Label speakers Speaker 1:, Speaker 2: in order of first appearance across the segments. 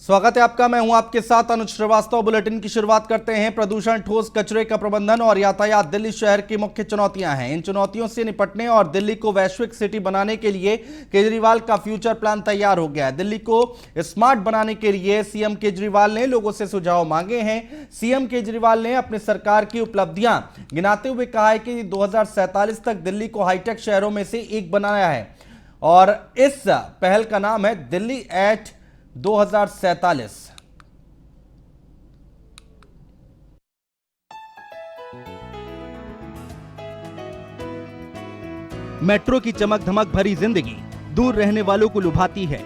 Speaker 1: स्वागत है आपका। मैं हूं आपके साथ अनुज श्रीवास्तव। बुलेटिन की शुरुआत करते हैं। प्रदूषण, ठोस कचरे का प्रबंधन और यातायात दिल्ली शहर की मुख्य चुनौतियां हैं। इन चुनौतियों से निपटने और दिल्ली को वैश्विक सिटी बनाने के लिए केजरीवाल का फ्यूचर प्लान तैयार हो गया है। दिल्ली को स्मार्ट बनाने के लिए सीएम केजरीवाल ने लोगों से सुझाव मांगे हैं। सीएम केजरीवाल ने अपनी सरकार की उपलब्धियां गिनाते हुए कहा है कि 2047 तक दिल्ली को हाईटेक शहरों में से एक बनाया है और इस पहल का नाम है दिल्ली एट 2047। मेट्रो की चमक धमक भरी जिंदगी दूर रहने वालों को लुभाती है।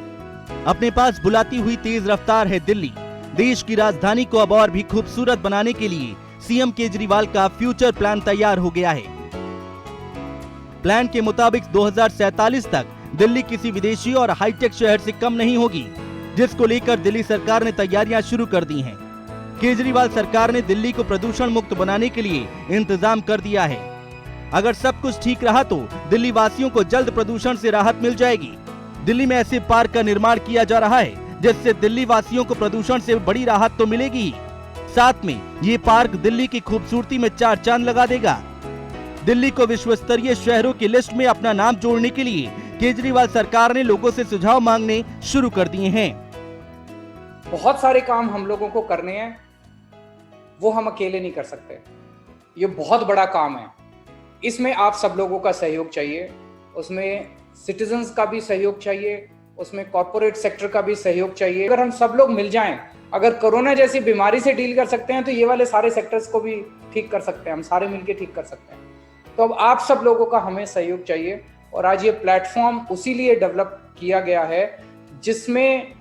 Speaker 1: अपने पास बुलाती हुई तेज रफ्तार है दिल्ली। देश की राजधानी को अब और भी खूबसूरत बनाने के लिए सीएम केजरीवाल का फ्यूचर प्लान तैयार हो गया है। प्लान के मुताबिक 2047 तक दिल्ली किसी विदेशी और हाईटेक शहर से कम नहीं होगी, जिसको लेकर दिल्ली सरकार ने तैयारियां शुरू कर दी हैं। केजरीवाल सरकार ने दिल्ली को प्रदूषण मुक्त बनाने के लिए इंतजाम कर दिया है। अगर सब कुछ ठीक रहा तो दिल्ली वासियों को जल्द प्रदूषण से राहत मिल जाएगी। दिल्ली में ऐसे पार्क का निर्माण किया जा रहा है जिससे दिल्ली वासियों को प्रदूषण से बड़ी राहत तो मिलेगी ही, साथ में ये पार्क दिल्ली की खूबसूरती में चार चांद लगा देगा। दिल्ली को विश्व स्तरीय शहरों की लिस्ट में अपना नाम जोड़ने के लिए केजरीवाल सरकार ने लोगों से सुझाव मांगने शुरू कर दिए हैं।
Speaker 2: बहुत सारे काम हम लोगों को करने हैं, वो हम अकेले नहीं कर सकते। ये बहुत बड़ा काम है, इसमें आप सब लोगों का सहयोग चाहिए, उसमें सिटीजन्स का भी सहयोग चाहिए, उसमें कॉर्पोरेट सेक्टर का भी सहयोग चाहिए। अगर हम सब लोग मिल जाएं, अगर कोरोना जैसी बीमारी से डील कर सकते हैं तो ये वाले सारे सेक्टर्स को भी ठीक कर सकते हैं, हम सारे मिलके ठीक कर सकते हैं। तो अब आप सब लोगों का हमें सहयोग चाहिए और आज ये प्लेटफॉर्म उसी लिए डेवलप किया गया है जिसमें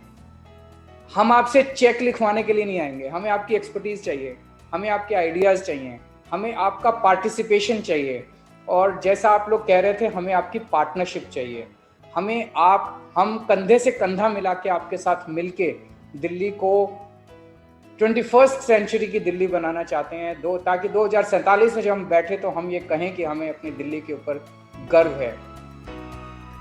Speaker 2: हम आपसे चेक लिखवाने के लिए नहीं आएंगे। हमें आपकी एक्सपर्टीज चाहिए, हमें आपके आइडियाज़ चाहिए, हमें आपका पार्टिसिपेशन चाहिए और जैसा आप लोग कह रहे थे हमें आपकी पार्टनरशिप चाहिए। हम कंधे से कंधा मिला के आपके साथ मिलके दिल्ली को 21st सेंचुरी की दिल्ली बनाना चाहते हैं ताकि 2047 में जब हम बैठे तो हम ये कहें कि हमें अपनी दिल्ली के ऊपर गर्व है।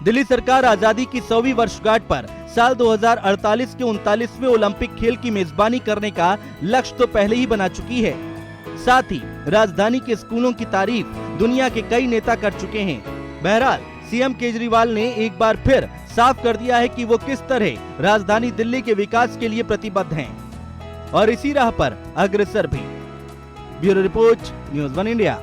Speaker 1: दिल्ली सरकार आजादी की 100वीं वर्षगांठ पर साल 2048 के 39वें ओलंपिक खेल की मेजबानी करने का लक्ष्य तो पहले ही बना चुकी है। साथ ही राजधानी के स्कूलों की तारीफ दुनिया के कई नेता कर चुके हैं। बहरहाल सीएम केजरीवाल ने एक बार फिर साफ कर दिया है कि वो किस तरह राजधानी दिल्ली के विकास के लिए प्रतिबद्ध हैं और इसी राह पर अग्रसर भी। Bureau report, news 1 India.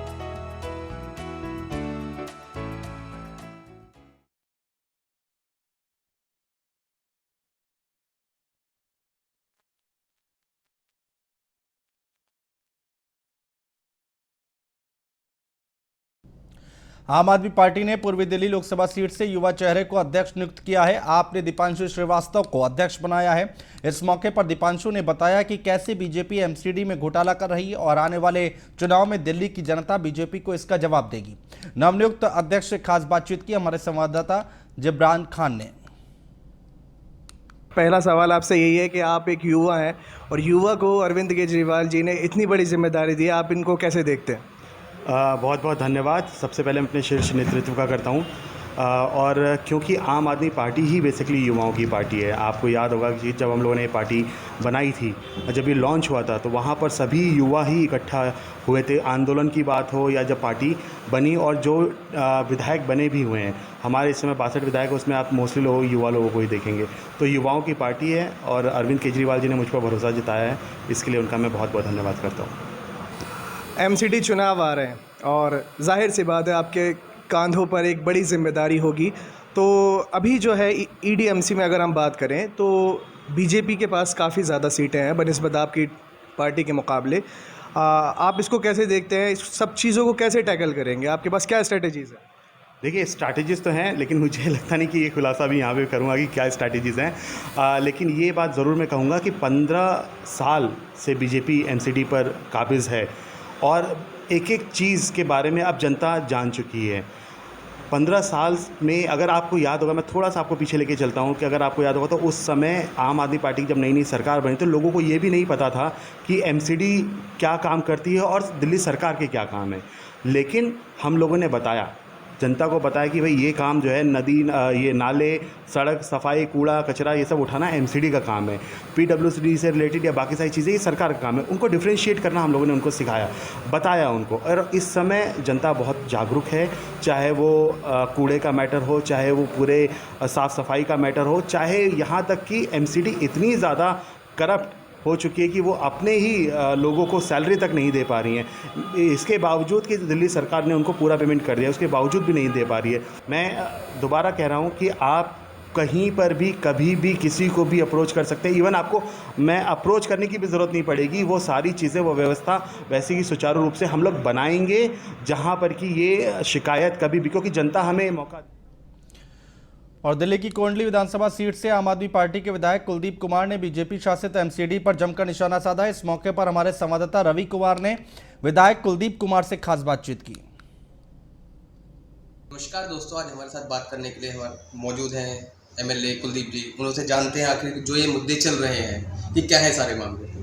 Speaker 1: आम आदमी पार्टी ने पूर्वी दिल्ली लोकसभा सीट से युवा चेहरे को अध्यक्ष नियुक्त किया है। आपने दीपांशु श्रीवास्तव को अध्यक्ष बनाया है। इस मौके पर दीपांशु ने बताया कि कैसे बीजेपी एमसीडी में घोटाला कर रही है और आने वाले चुनाव में दिल्ली की जनता बीजेपी को इसका जवाब देगी। नवनियुक्त अध्यक्ष से खास बातचीत की हमारे संवाददाता जिब्रान खान ने।
Speaker 3: पहला सवाल आपसे यही है कि आप एक युवा हैं और युवा को अरविंद केजरीवाल जी ने इतनी बड़ी जिम्मेदारी दी, आप इनको कैसे देखते हैं?
Speaker 4: बहुत बहुत धन्यवाद। सबसे पहले मैं अपने शीर्ष नेतृत्व का करता हूँ और क्योंकि आम आदमी पार्टी ही बेसिकली युवाओं की पार्टी है। आपको याद होगा कि जब हम लोगों ने ये पार्टी बनाई थी, जब ये लॉन्च हुआ था तो वहाँ पर सभी युवा ही इकट्ठा हुए थे। आंदोलन की बात हो या जब पार्टी बनी और जो विधायक बने भी हुए हैं, हमारे इस समय 62 विधायक, उसमें आप मोस्टली युवा लोगों को ही देखेंगे। तो युवाओं की पार्टी है और अरविंद केजरीवाल जी ने मुझ पर भरोसा जताया है, इसके लिए उनका मैं बहुत बहुत धन्यवाद करता हूँ।
Speaker 3: एमसीडी चुनाव आ रहे हैं और जाहिर सी बात है आपके कांधों पर एक बड़ी जिम्मेदारी होगी। तो अभी जो है ईडीएमसी में अगर हम बात करें तो बीजेपी के पास काफ़ी ज़्यादा सीटें हैं बनिस्बत आपकी पार्टी के मुकाबले। आप इसको कैसे देखते हैं? इस सब चीज़ों को कैसे टैकल करेंगे? आपके पास क्या स्ट्रेटजीज़ है?
Speaker 4: देखिए, स्ट्रैटेजीज़ तो हैं, लेकिन मुझे लगता नहीं कि ये खुलासा भी यहाँ पे करूँगा कि क्या स्ट्रैटेजीज़ हैं। लेकिन ये बात ज़रूर मैं कहूँगा कि 15 साल से बीजेपी एमसीडी पर काबिज़ है और एक एक चीज़ के बारे में अब जनता जान चुकी है। 15 साल में अगर आपको याद होगा, मैं थोड़ा सा आपको पीछे लेके चलता हूँ कि अगर आपको याद होगा तो उस समय आम आदमी पार्टी की जब नई नई सरकार बनी तो लोगों को ये भी नहीं पता था कि एमसीडी क्या काम करती है और दिल्ली सरकार के क्या काम है। लेकिन हम लोगों ने बताया जनता को बताया कि भाई ये काम जो है नदी, ये नाले, सड़क सफाई, कूड़ा कचरा ये सब उठाना एमसीडी का काम है। पीडब्ल्यूडी से रिलेटेड या बाकी सारी चीज़ें ये सरकार का काम है। उनको डिफ्रेंशिएट करना हम लोगों ने उनको सिखाया, बताया उनको। और इस समय जनता बहुत जागरूक है, चाहे वो कूड़े का मैटर हो, चाहे वो पूरे साफ़ सफाई का मैटर हो, चाहे यहाँ तक कि एमसीडी इतनी ज़्यादा करप्ट हो चुकी है कि वो अपने ही लोगों को सैलरी तक नहीं दे पा रही हैं। इसके बावजूद कि दिल्ली सरकार ने उनको पूरा पेमेंट कर दिया, उसके बावजूद भी नहीं दे पा रही है। मैं दोबारा कह रहा हूँ कि आप कहीं पर भी कभी भी किसी को भी अप्रोच कर सकते हैं। इवन आपको मैं अप्रोच करने की भी ज़रूरत नहीं पड़ेगी। वो सारी चीज़ें, वो व्यवस्था वैसे ही सुचारू रूप से हम लोग बनाएंगे जहाँ पर कि ये शिकायत कभी भी, क्योंकि जनता हमें मौका।
Speaker 1: और दिल्ली की कोंडली विधानसभा सीट से आम आदमी पार्टी के विधायक कुलदीप कुमार ने बीजेपी शासित एमसीडी पर जमकर निशाना साधा। इस मौके पर हमारे संवाददाता रवि कुमार ने विधायक कुलदीप कुमार से खास बातचीत की।
Speaker 5: नमस्कार दोस्तों, आज हमारे साथ बात करने के लिए हमारे मौजूद हैं एमएलए कुलदीप जी। उनसे जानते हैं आखिर जो ये मुद्दे चल रहे हैं कि क्या है सारे मामले।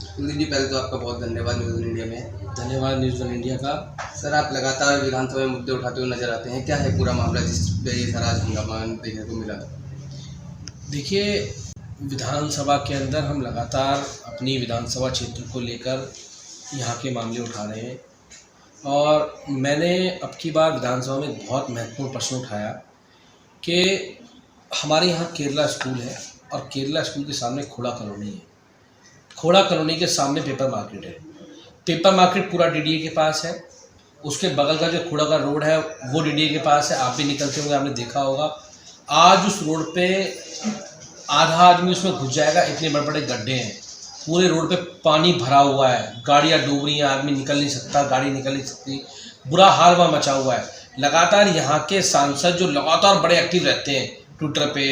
Speaker 5: कुलदीप जी, पहले तो आपका बहुत धन्यवाद न्यूज़ वन इंडिया में।
Speaker 6: धन्यवाद न्यूज़ वन इंडिया का।
Speaker 5: सर, आप लगातार विधानसभा में मुद्दे उठाते हुए नजर आते हैं, क्या है पूरा मामला जिस पे ये सारा हंगामा देखने को मिला?
Speaker 6: देखिए, विधानसभा के अंदर हम लगातार अपनी विधानसभा क्षेत्र को लेकर यहाँ के मामले उठा रहे हैं और मैंने अब की बार विधानसभा में बहुत महत्वपूर्ण प्रश्न उठाया कि हमारे यहाँ केरला स्कूल है और केरला स्कूल के सामने खोड़ा कॉलोनी है। खोड़ा कॉलोनी के सामने पेपर मार्केट है। पेपर मार्केट पूरा डीडीए के पास है। उसके बगल का जो खोड़ा का रोड है वो डीडीए के पास है। आप भी निकलते होंगे, आपने देखा होगा। आज उस रोड पे आधा आदमी उसमें घुस जाएगा, इतने बड़े बड़े गड्ढे हैं। पूरे रोड पे पानी भरा हुआ है, गाड़ियाँ डूब रही हैं, आदमी निकल नहीं सकता, गाड़ी निकल नहीं सकती, बुरा हाल वहाँ मचा हुआ है। लगातार यहाँ के सांसद जो लगातार बड़े एक्टिव रहते हैं ट्विटर पे,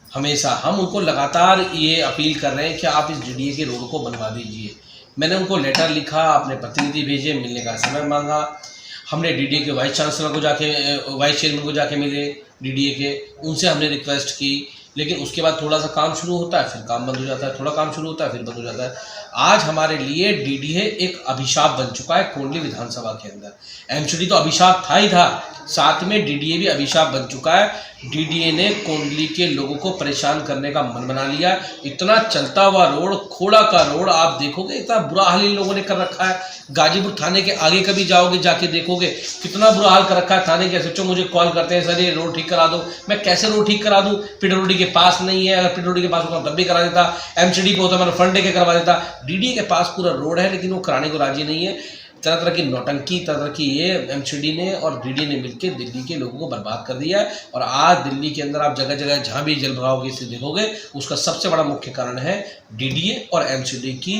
Speaker 6: हमेशा हम उनको लगातार ये अपील कर रहे हैं कि आप इस डीडीए के रोड को बनवा दीजिए। मैंने उनको लेटर लिखा, अपने प्रतिनिधि भेजे, मिलने का समय मांगा। हमने डीडीए के वाइस चांसलर को जाके, वाइस चेयरमैन को जाके मिले डीडीए के, उनसे हमने रिक्वेस्ट की। लेकिन उसके बाद थोड़ा सा काम शुरू होता है, फिर काम बंद हो जाता है, थोड़ा काम शुरू होता है, फिर बंद हो जाता है। आज हमारे लिए डीडीए एक अभिशाप बन चुका है कोंडली विधानसभा के अंदर। एमसीडी तो अभिशाप था ही था, साथ में डीडीए भी अभिशाप बन चुका है। डीडीए ने कोंडली के लोगों को परेशान करने का मन बना लिया। इतना चलता हुआ रोड, खोड़ा का रोड, आप देखोगे इतना बुरा हाल इन लोगों ने कर रखा है। गाजीपुर थाने के आगे कभी जाओगे, जाके देखोगे कितना बुरा हाल कर रखा है। थाने के एसएचओ मुझे कॉल करते हैं, सर ये रोड ठीक करा दो। मैं कैसे रोड ठीक करा दूँ? पीडब्ल्यूडी के पास नहीं है। अगर पीडब्ल्यूडी के पास होता तब भी करा देता, एमसीडी पे होता मैंने फंड लेके करवा देता। डीडीए के पास पूरा रोड है लेकिन वो कराने को राजी नहीं है। तरह तरह की नौटंकी, तरह की ये एमसीडी ने और डीडीए ने मिलकर दिल्ली के लोगों को बर्बाद कर दिया है। और आज दिल्ली के अंदर आप जगह जगह जहाँ भी जल भराव की स्थिति देखोगे, उसका सबसे बड़ा मुख्य कारण है डीडीए और एमसीडी की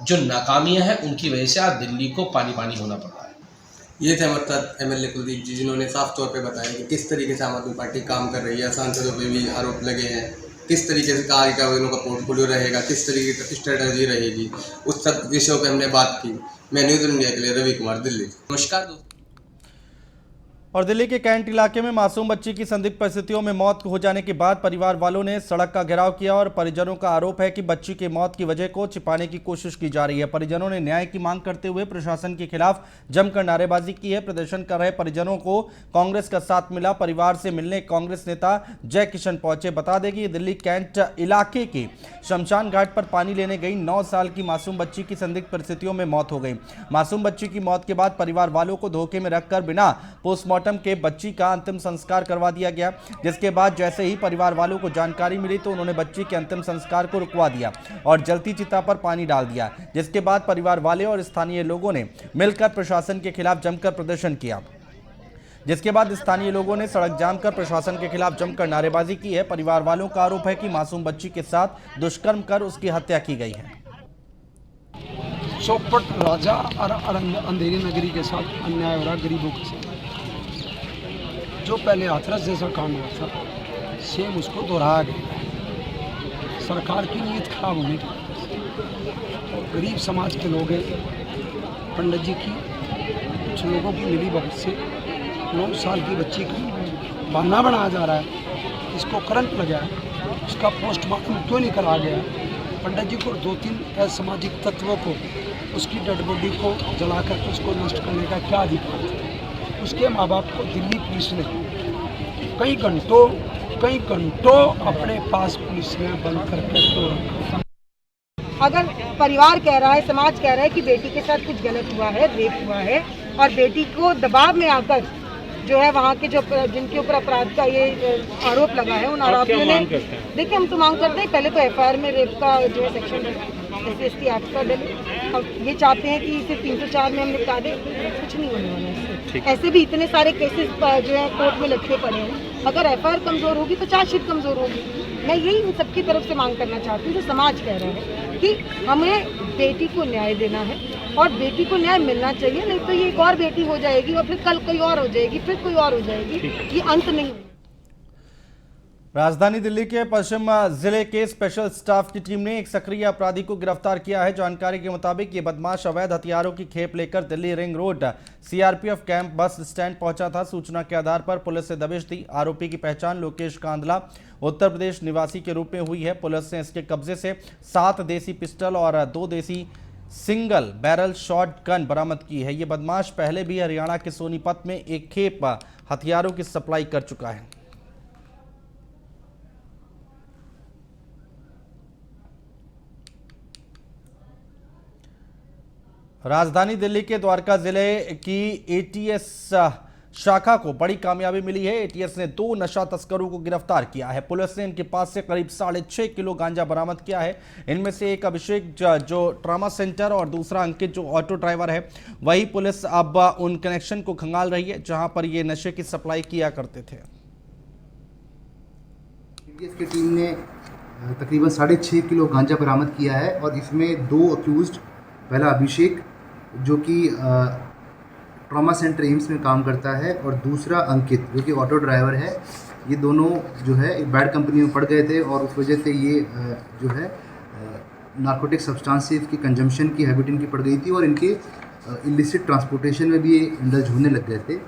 Speaker 6: जो नाकामियाँ हैं, उनकी वजह से आज दिल्ली को पानी पानी होना पड़ रहा है।
Speaker 5: ये थे हमारे साथ एमएलए कुलदीप जी, जिन्होंने साफ तौर पे बताया कि किस तरीके से आम आदमी पार्टी काम कर रही है। सांसदों पे भी आरोप लगे हैं, किस तरीके से कार्य का उनका पोर्टफोलियो रहेगा, किस तरीके की स्ट्रेटजी रहेगी, उस सब विषयों पे हमने बात की। मैं न्यूज़ इंडिया के लिए रवि कुमार, दिल्ली। नमस्कार दोस्तों।
Speaker 1: और दिल्ली के कैंट इलाके में मासूम बच्ची की संदिग्ध परिस्थितियों में मौत हो जाने के बाद परिवार वालों ने सड़क का घेराव किया और परिजनों का आरोप है कि बच्ची की मौत की वजह को छिपाने की कोशिश की जा रही है। परिजनों ने न्याय की मांग करते हुए प्रशासन के खिलाफ जमकर नारेबाजी की है। प्रदर्शन कर रहे परिजनों को कांग्रेस का साथ मिला। परिवार से मिलने कांग्रेस नेता जय किशन पहुंचे। बता दें कि दिल्ली कैंट इलाके के शमशान घाट पर पानी लेने गई 9 साल की मासूम बच्ची की संदिग्ध परिस्थितियों में मौत हो गई। मासूम बच्ची की मौत के बाद परिवार वालों को धोखे में रखकर बिना पोस्टमार्टम के बच्ची का अंतिम संस्कार करवा दिया गया, जिसके बाद जैसे ही परिवार वालों को जानकारी मिली तो उन्होंने बच्ची के अंतिम संस्कार को रुकवा दिया और जलती चिता पर पानी डाल दिया। जिसके बाद परिवार वाले और स्थानीय लोगों ने मिलकर प्रशासन के खिलाफ जमकर प्रदर्शन किया। जिसके बाद स्थानीय लोगों ने सड़क जाम कर प्रशासन के खिलाफ जमकर नारेबाजी की है। परिवार वालों का आरोप है कि मासूम बच्ची के साथ दुष्कर्म कर उसकी हत्या की गई है।
Speaker 7: चौपट राजा और अंधेरी नगरी के साथ अन्याय हो रहा, गरीबों के साथ। जो पहले हाथरस जैसा कांड हुआ था, सेम उसको दोहराया गया। सरकार की नीयत खराब होने की और गरीब समाज के लोग हैं। पंडित जी की कुछ लोगों की मिली भगत से 9 साल की बच्ची का बहाना बनाया जा रहा है। इसको करंट लगा है, उसका पोस्टमार्टम क्यों नहीं कराया गया? पंडित जी को 2-3 असामाजिक तत्वों को उसकी डेड बॉडी को जलाकर उसको नष्ट करने का क्या अधिकार है? उसके माँ बाप को दिल्ली पुलिस ने कई घंटों अपने पास पुलिस ने बंद करके तो रखा।
Speaker 8: अगर परिवार कह रहा है, समाज कह रहा है कि बेटी के साथ कुछ गलत हुआ है, रेप हुआ है, और बेटी को दबाव में आकर जो है वहाँ के जो जिनके ऊपर अपराध का ये आरोप लगा है, उन आरोपियों ने, देखिए हम तो मांग करते हैं पहले तो एफआईआर में रेप का जो है सेक्शन SC एक्ट का डले। अब ये चाहते हैं कि इसे 304 में हम निपटा दें, कुछ नहीं होने वाला है। ऐसे भी इतने सारे केसेस जो है कोर्ट में लटके पड़े हैं, अगर एफआईआर कमजोर होगी तो चार्जशीट कमजोर होगी। मैं यही इन सबकी तरफ से मांग करना चाहती हूँ, जो समाज कह रहा है कि हमें बेटी को न्याय देना है और बेटी को न्याय मिलना चाहिए, नहीं तो ये एक और बेटी हो जाएगी और फिर कल कोई और हो जाएगी, फिर कोई और हो जाएगी, ये अंत नहीं होगा।
Speaker 1: राजधानी दिल्ली के पश्चिम जिले के स्पेशल स्टाफ की टीम ने एक सक्रिय अपराधी को गिरफ्तार किया है। जानकारी के मुताबिक ये बदमाश अवैध हथियारों की खेप लेकर Delhi ring road CRPF camp bus stand पहुंचा था। सूचना के आधार पर पुलिस ने दबिश दी। आरोपी की पहचान लोकेश कांदला उत्तर प्रदेश निवासी के रूप में हुई है। पुलिस ने इसके कब्जे से 7 देसी पिस्टल और 2 देसी सिंगल बैरल शॉट गन बरामद की है। ये बदमाश पहले भी हरियाणा के सोनीपत में एक खेप हथियारों की सप्लाई कर चुका है। राजधानी दिल्ली के द्वारका जिले की ATS शाखा को बड़ी कामयाबी मिली है। ATS ने 2 नशा तस्करों को गिरफ्तार किया है। पुलिस ने इनके पास से करीब 6.5 किलो गांजा बरामद किया है। इनमें से एक अभिषेक जो ट्रामा सेंटर और दूसरा अंकित जो ऑटो ड्राइवर है। वही पुलिस अब उन कनेक्शन को खंगाल रही है जहां पर ये नशे की सप्लाई किया करते थे।
Speaker 9: ATS की टीम ने तकरीबन 6.5 किलो गांजा बरामद किया है और इसमें 2 अक्यूज्ड, पहला अभिषेक जो कि ट्रॉमा सेंटर एम्स में काम करता है और दूसरा अंकित जो कि ऑटो ड्राइवर है। ये दोनों जो है एक बैड कंपनी में पड़ गए थे और उस वजह से ये जो है नार्कोटिक सब्सटेंसेस की कंजम्पशन की हैबिट इनकी पड़ गई थी और इनके इलिसिट ट्रांसपोर्टेशन में भी ये इंडल्ज होने लग गए थे।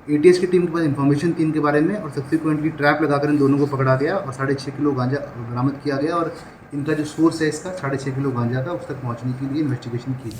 Speaker 9: ATS की टीम के पास इंफॉर्मेशन थी इनके बारे में और सब्सिक्वेंटली ट्रैप लगाकर इन दोनों को पकड़ा गया और 6.5 किलो गांजा बरामद किया गया और इनका जो सोर्स है इसका 6.5 किलो गांजा था, उस तक पहुंचने के लिए इन्वेस्टिगेशन की।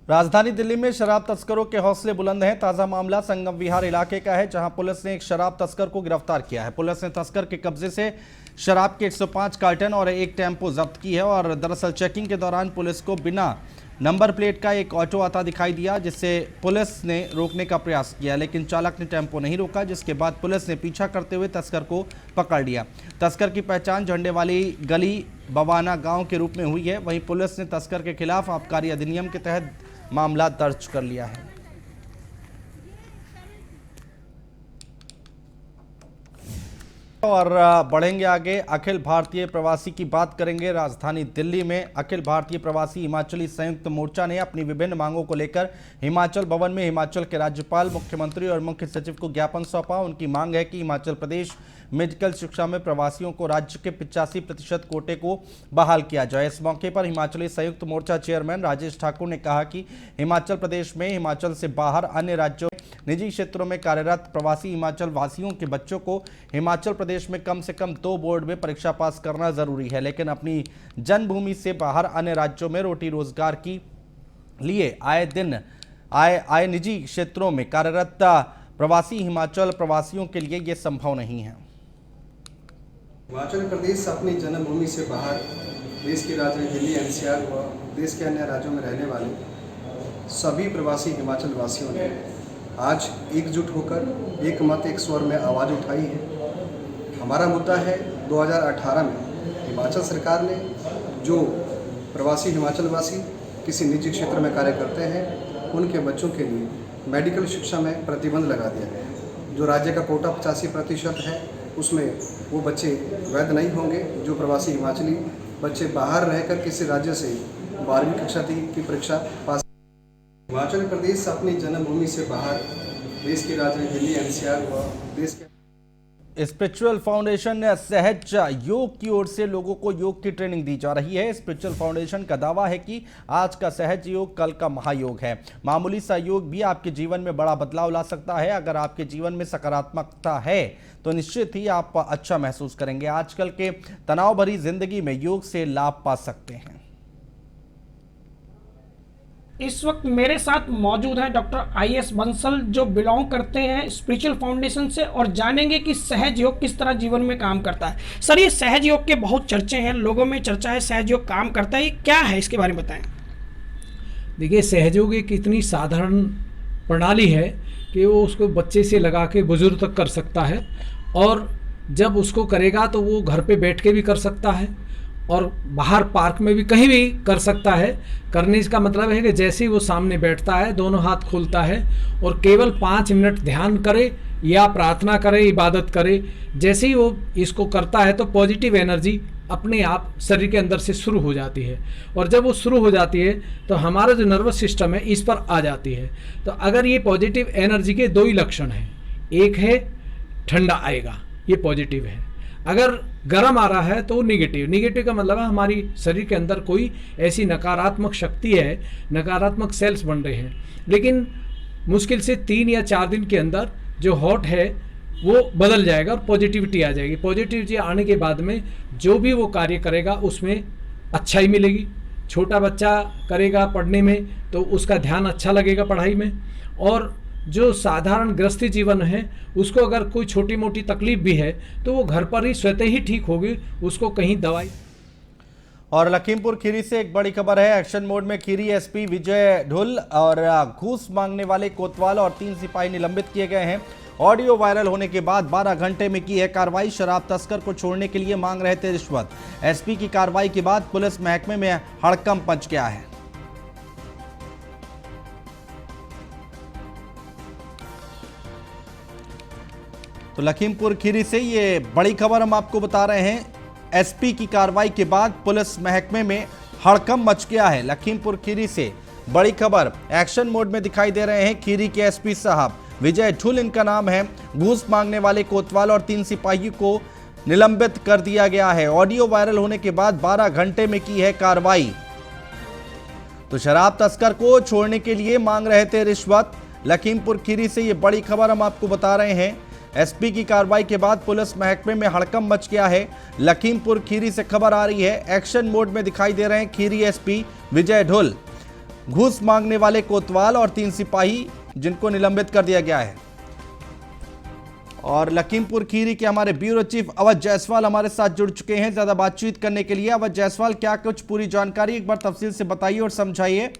Speaker 1: राजधानी दिल्ली में शराब तस्करों के हौसले बुलंद हैं। ताजा मामला संगम विहार इलाके का है जहां पुलिस ने एक शराब तस्कर को गिरफ्तार किया है। पुलिस ने तस्कर के कब्जे से शराब के 105 कार्टन और एक टेम्पो जब्त की है और दरअसल चेकिंग के दौरान पुलिस को बिना नंबर प्लेट का एक ऑटो आता दिखाई दिया, जिससे पुलिस ने रोकने का प्रयास किया लेकिन चालक ने टेम्पो नहीं रोका, जिसके बाद पुलिस ने पीछा करते हुए तस्कर को पकड़ लिया। तस्कर की पहचान झंडे वाली गली बवाना गांव के रूप में हुई है। वहीं पुलिस ने तस्कर के खिलाफ आबकारी अधिनियम के तहत मामला दर्ज कर लिया है। और बढ़ेंगे आगे, अखिल भारतीय प्रवासी की बात करेंगे। राजधानी दिल्ली में अखिल भारतीय प्रवासी हिमाचली संयुक्त मोर्चा ने अपनी विभिन्न मांगों को लेकर हिमाचल भवन में हिमाचल के राज्यपाल, मुख्यमंत्री और मुख्य सचिव को ज्ञापन सौंपा। उनकी मांग है कि हिमाचल प्रदेश मेडिकल शिक्षा में प्रवासियों को राज्य के 85% कोटे को बहाल किया जाए। इस मौके पर हिमाचली संयुक्त मोर्चा चेयरमैन राजेश ठाकुर ने कहा कि हिमाचल प्रदेश में हिमाचल से बाहर अन्य राज्यों निजी क्षेत्रों में कार्यरत प्रवासी हिमाचल वासियों के बच्चों को हिमाचल प्रदेश में कम से कम 2 बोर्ड में परीक्षा पास करना जरूरी है, लेकिन अपनी जन्मभूमि से बाहर अन्य राज्यों में रोटी रोजगार की लिए आए निजी क्षेत्रों में कार्यरत प्रवासी हिमाचल प्रवासियों के लिए यह संभव नहीं है।
Speaker 10: हिमाचल प्रदेश अपनी जन्मभूमि से बाहर देश की राजधानी दिल्ली NCR व देश के अन्य राज्यों में रहने वाले सभी प्रवासी हिमाचल वासियों ने आज एकजुट होकर एक मत एक स्वर में आवाज़ उठाई है। हमारा मुद्दा है 2018 में हिमाचल सरकार ने जो प्रवासी हिमाचल वासी किसी निजी क्षेत्र में कार्य करते हैं उनके बच्चों के लिए मेडिकल शिक्षा में प्रतिबंध लगा दिया गया है। जो राज्य का कोटा 85% है उसमें वो बच्चे वैध नहीं होंगे। जो प्रवासी हिमाचली बच्चे बाहर रहकर किसी राज्य से 12वीं कक्षा की परीक्षा पास। हिमाचल प्रदेश अपनी जन्मभूमि से बाहर देश की राजधानी दिल्ली NCR व देश के
Speaker 1: स्पिरिचुअल फाउंडेशन सहज योग की ओर से लोगों को योग की ट्रेनिंग दी जा रही है। स्पिरिचुअल फाउंडेशन का दावा है कि आज का सहज योग कल का महायोग है। मामूली सा योग भी आपके जीवन में बड़ा बदलाव ला सकता है। अगर आपके जीवन में सकारात्मकता है तो निश्चित ही आप अच्छा महसूस करेंगे। आजकल के तनाव भरी जिंदगी में योग से लाभ पा सकते हैं।
Speaker 11: इस वक्त मेरे साथ मौजूद हैं डॉक्टर IAS बंसल, जो बिलोंग करते हैं स्पिरिचुअल फाउंडेशन से, और जानेंगे कि सहज योग किस तरह जीवन में काम करता है। सर, ये सहज योग के बहुत चर्चे हैं, लोगों में चर्चा है सहज योग काम करता है, ये क्या है, इसके बारे में बताएं।
Speaker 12: देखिए, सहयोग एक इतनी साधारण प्रणाली है कि वो उसको बच्चे से लगा के बुजुर्ग तक कर सकता है, और जब उसको करेगा तो वो घर पे बैठ के भी कर सकता है और बाहर पार्क में भी कहीं भी कर सकता है। करने का मतलब है कि जैसे ही वो सामने बैठता है, दोनों हाथ खोलता है और केवल 5 मिनट ध्यान करे या प्रार्थना करे, इबादत करे। जैसे ही वो इसको करता है तो पॉजिटिव एनर्जी अपने आप शरीर के अंदर से शुरू हो जाती है, और जब वो शुरू हो जाती है तो हमारा जो नर्वस सिस्टम है इस पर आ जाती है। तो अगर ये पॉजिटिव एनर्जी के 2 ही लक्षण हैं, एक है ठंडा आएगा, ये पॉजिटिव है, अगर गर्म आ रहा है तो निगेटिव। निगेटिव का मतलब है हमारी शरीर के अंदर कोई ऐसी नकारात्मक शक्ति है, नकारात्मक सेल्स बन रहे हैं। लेकिन मुश्किल से 3 या 4 दिन के अंदर जो हॉट है वो बदल जाएगा और पॉजिटिविटी आ जाएगी। पॉजिटिविटी आने के बाद में जो भी वो कार्य करेगा उसमें अच्छाई मिलेगी। छोटा बच्चा करेगा पढ़ने में तो उसका ध्यान अच्छा लगेगा पढ़ाई में, और जो साधारण गृहस्थी जीवन है उसको अगर कोई छोटी मोटी तकलीफ भी है तो वो घर पर ही स्वतः ही ठीक होगी, उसको कहीं दवाई।
Speaker 1: और लखीमपुर खीरी से एक बड़ी खबर है। एक्शन मोड में खीरी SP विजय ढुल और घूस मांगने वाले कोतवाल और 3 सिपाही निलंबित किए गए हैं। ऑडियो वायरल होने के बाद 12 घंटे में की है कार्रवाई। शराब तस्कर को छोड़ने के लिए मांग रहे थे रिश्वत। SP की कार्रवाई के बाद पुलिस महकमे में हड़कंप मच गया है। तो लखीमपुर खीरी से ये बड़ी खबर हम आपको बता रहे हैं। SP की कार्रवाई के बाद पुलिस महकमे में हड़कंप मच गया है। लखीमपुर खीरी से बड़ी खबर। एक्शन मोड में दिखाई दे रहे हैं खीरी के SP साहब, विजय ढुल इनका नाम है। घूस मांगने वाले कोतवाल और 3 सिपाही को निलंबित कर दिया गया है। ऑडियो वायरल होने के बाद 12 घंटे में की है कार्रवाई। तो शराब तस्कर को छोड़ने के लिए मांग रहे थे रिश्वत। लखीमपुर खीरी से ये बड़ी खबर हम आपको बता रहे हैं। SP की कार्रवाई के बाद पुलिस महकमे में हड़कंप मच गया है। लखीमपुर खीरी से खबर आ रही है। एक्शन मोड में दिखाई दे रहे हैं खीरी SP विजय ढुल। घूस मांगने वाले कोतवाल और 3 सिपाही जिनको निलंबित कर दिया गया है। और लखीमपुर खीरी के हमारे ब्यूरो चीफ अवध जायसवाल हमारे साथ जुड़ चुके हैं ज्यादा बातचीत करने के लिए। अवध जायसवाल, क्या कुछ पूरी जानकारी एक बार तफसील से बताइए और समझाइए।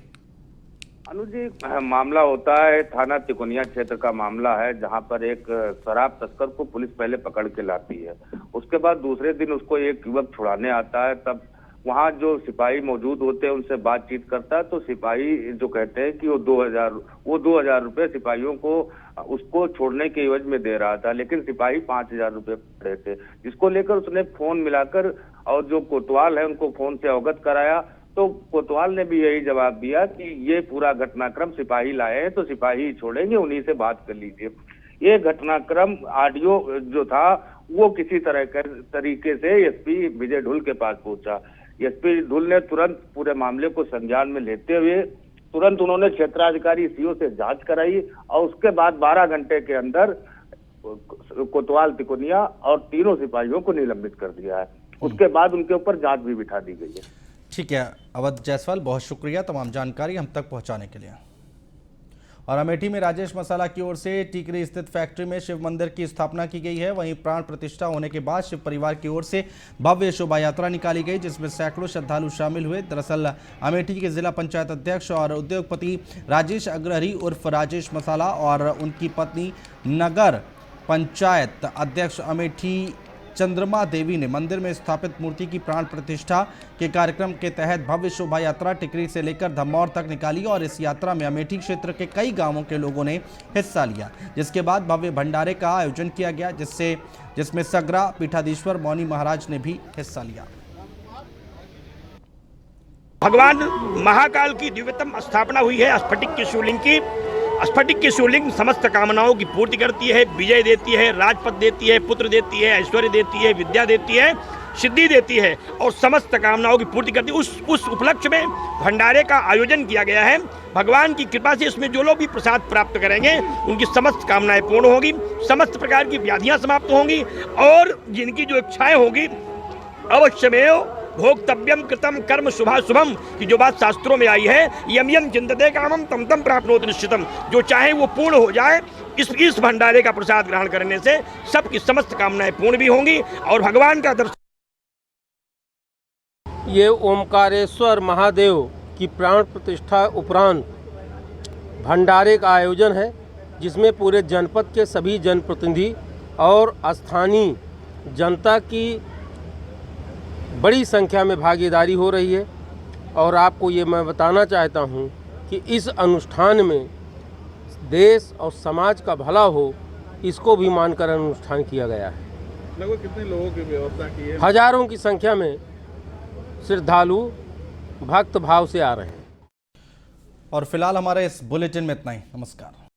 Speaker 13: अनुज जी, मामला होता है थाना तिकोनिया क्षेत्र का मामला है, जहां पर एक शराब तस्कर को पुलिस पहले पकड़ के लाती है। उसके बाद दूसरे दिन उसको एक युवक छुड़ाने आता है। तब वहां जो सिपाही मौजूद होते हैं उनसे बातचीत करता है, तो सिपाही जो कहते हैं कि वो 2000 रुपए सिपाहियों को उसको छोड़ने के एवज में दे रहा था, लेकिन सिपाही 5000 रुपए पड़े थे, जिसको लेकर उसने फोन मिलाकर और जो कोतवाल है उनको फोन से अवगत कराया। तो कोतवाल ने भी यही जवाब दिया कि ये पूरा घटनाक्रम सिपाही लाए हैं, तो सिपाही छोड़ेंगे, उन्हीं से बात कर लीजिए। ये घटनाक्रम ऑडियो जो था वो किसी तरीके से SP विजय ढुल के पास पहुंचा। SP ढुल ने तुरंत पूरे मामले को संज्ञान में लेते हुए तुरंत उन्होंने क्षेत्राधिकारी CO से जांच कराई, और उसके बाद 12 घंटे के अंदर कोतवाल तिकोनिया और तीनों सिपाहियों को निलंबित कर दिया है। उसके बाद उनके ऊपर जांच भी बिठा दी गई है।
Speaker 1: ठीक है अवध जायसवाल, बहुत शुक्रिया तमाम जानकारी हम तक पहुंचाने के लिए। और अमेठी में राजेश मसाला की ओर से टीकरी स्थित फैक्ट्री में शिव मंदिर की स्थापना की गई है। वहीं प्राण प्रतिष्ठा होने के बाद शिव परिवार की ओर से भव्य शोभा यात्रा निकाली गई, जिसमें सैकड़ों श्रद्धालु शामिल हुए। दरअसल अमेठी के जिला पंचायत अध्यक्ष और उद्योगपति राजेश अग्रहरी उर्फ राजेश मसाला और उनकी पत्नी नगर पंचायत अध्यक्ष अमेठी चंद्रमा देवी ने मंदिर में स्थापित मूर्ति की प्राण प्रतिष्ठा के कार्यक्रम के तहत भव्य शोभा यात्रा टिकरी से लेकर धमौर तक निकाली, और इस यात्रा में अमेठी क्षेत्र के कई गांवों के लोगों ने हिस्सा लिया। जिसके बाद भव्य भंडारे का आयोजन किया गया, जिसमें सगरा पीठाधीश्वर मौनी महाराज ने भी हिस्सा लिया।
Speaker 14: भगवान महाकाल की दिव्यतम स्थापना हुई है स्फटिक की शिवलिंग की। स्फटिक की शिवलिंग समस्त कामनाओं की पूर्ति करती है, विजय देती है, राजपद देती है, पुत्र देती है, ऐश्वर्य देती है, विद्या देती है, सिद्धि देती है और समस्त कामनाओं की पूर्ति करती है। उस उपलक्ष्य में भंडारे का आयोजन किया गया है। भगवान की कृपा से इसमें जो लोग भी प्रसाद प्राप्त करेंगे उनकी समस्त कामनाएं पूर्ण होगी, समस्त प्रकार की व्याधियां समाप्त होंगी और जिनकी जो इच्छाएं होंगी अवश्यमेव भोक्तव्यम कृतम कर्म शुभाशुभम की जो बात शास्त्रों में आई है, यम यम चिंतते कामम तम तम प्राप्नोति निश्चितम, जो चाहे वो पूर्ण हो जाए। इस भंडारे का प्रसाद ग्रहण करने से सबकी समस्त कामनाएं पूर्ण भी होंगी और भगवान का दर्शन।
Speaker 15: ये ओमकारेश्वर महादेव की प्राण प्रतिष्ठा उपरांत भंडारे का आयोजन है, जिसमें पूरे जनपद के सभी जनप्रतिनिधि और स्थानीय जनता की बड़ी संख्या में भागीदारी हो रही है। और आपको ये मैं बताना चाहता हूँ कि इस अनुष्ठान में देश और समाज का भला हो, इसको भी मानकर अनुष्ठान किया गया है।
Speaker 16: लगभग कितने लोगों की व्यवस्था की है?
Speaker 15: हजारों की संख्या में श्रद्धालु भक्त भाव से आ रहे हैं।
Speaker 1: और फिलहाल हमारे इस बुलेटिन में इतना ही। नमस्कार।